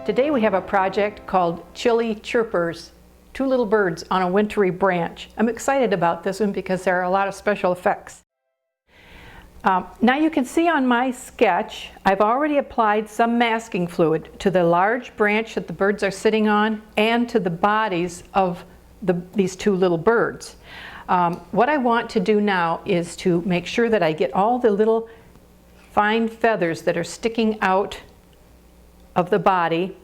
Today we have a project called Chili Chirpers, two little birds on a wintry branch. I'm excited about this one because there are a lot of special effects. Now you can see on my sketch, I've already applied some masking fluid to the large branch that the birds are sitting on and to the bodies of these two little birds. What I want to do now is to make sure that I get all the little fine feathers that are sticking out of the body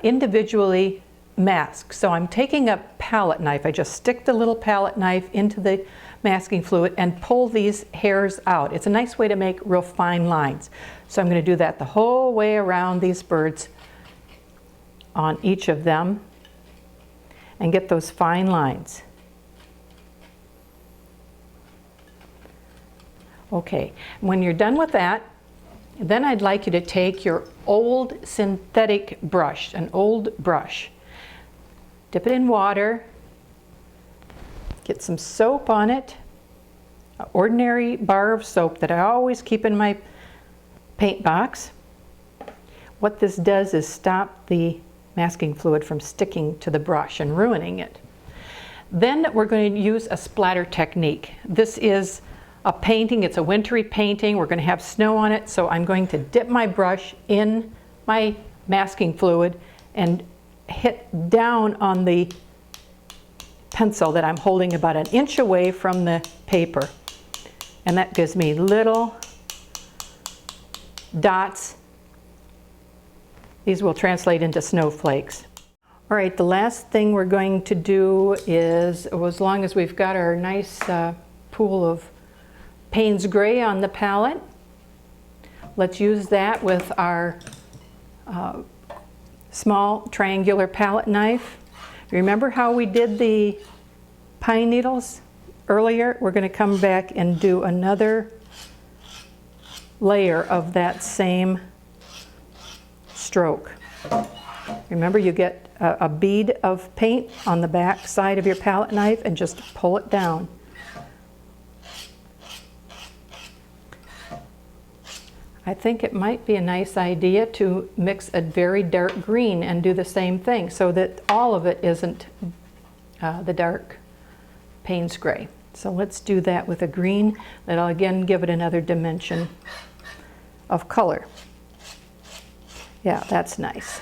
individually masked. So I'm taking a palette knife. I just stick the little palette knife into the masking fluid and pull these hairs out. It's a nice way to make real fine lines. So I'm going to do that the whole way around these birds on each of them and get those fine lines. Okay, when you're done with that, then I'd like you to take your old synthetic brush, an old brush, dip it in water, get some soap on it, an ordinary bar of soap that I always keep in my paint box. What this does is stop the masking fluid from sticking to the brush and ruining it. Then we're going to use a splatter technique. This is a painting, it's a wintry painting. We're going to have snow on it, so I'm going to dip my brush in my masking fluid and hit down on the pencil that I'm holding about an inch away from the paper. And that gives me little dots. These will translate into snowflakes. All right, the last thing we're going to do is, as long as we've got our nice pool of Payne's Gray on the palette, let's use that with our small triangular palette knife. Remember how we did the pine needles earlier? We're going to come back and do another layer of that same stroke. Remember, you get a bead of paint on the back side of your palette knife and just pull it down. I think it might be a nice idea to mix a very dark green and do the same thing so that all of it isn't the dark Payne's Gray. So let's do that with a green. That'll again give it another dimension of color. Yeah, that's nice.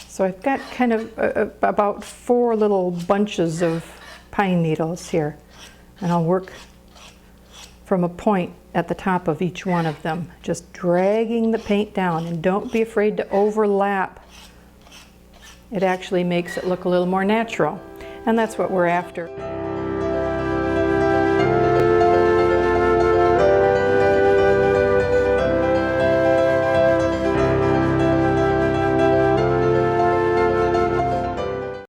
So I've got kind of about 4 little bunches of pine needles here, and I'll work from a point at the top of each one of them, just dragging the paint down, and don't be afraid to overlap. It actually makes it look a little more natural, and that's what we're after.